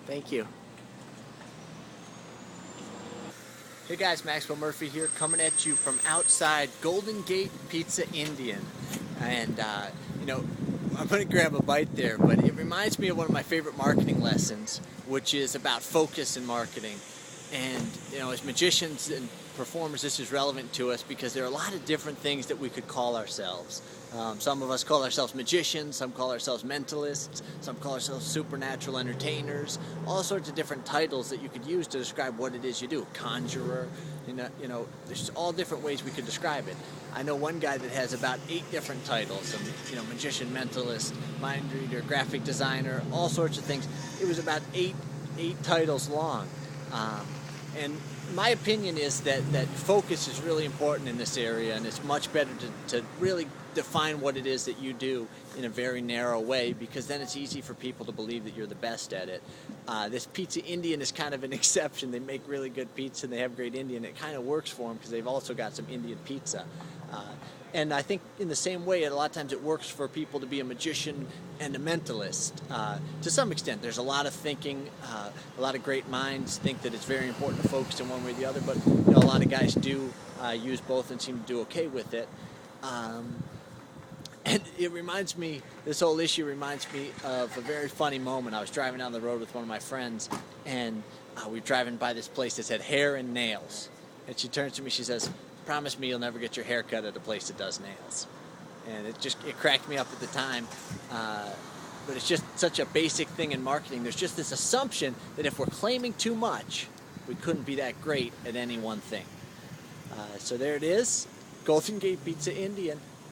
Thank you. Hey guys, Maxwell Murphy here, coming at you from outside Golden Gate Pizza Indian. And, I'm going to grab a bite there, but it reminds me of one of my favorite marketing lessons, which is about focus in marketing. And, as magicians and performers, this is relevant to us because there are a lot of different things that we could call ourselves. Some of us call ourselves magicians, some call ourselves mentalists, some call ourselves supernatural entertainers, all sorts of different titles that you could use to describe what it is you do. Conjurer, there's all different ways we could describe it. I know one guy that has about 8 different titles, magician, mentalist, mind reader, graphic designer, all sorts of things. It was about eight titles long. And my opinion is that focus is really important in this area, and it's much better to really define what it is that you do in a very narrow way, because then it's easy for people to believe that you're the best at it. This Pizza Indian is kind of an exception. They make really good pizza and they have great Indian. It kind of works for them because they've also got some Indian pizza. And I think in the same way, a lot of times it works for people to be a magician and a mentalist. To some extent, there's a lot of thinking. A lot of great minds think that it's very important to focus in one way or the other, but a lot of guys do use both and seem to do okay with it. And it reminds me, this whole issue reminds me of a very funny moment. I was driving down the road with one of my friends, and we were driving by this place that said hair and nails. And she turns to me, she says, "Promise me you'll never get your hair cut at a place that does nails." And it cracked me up at the time. But it's just such a basic thing in marketing. There's just this assumption that if we're claiming too much, we couldn't be that great at any one thing. So there it is, Golden Gate Pizza Indian.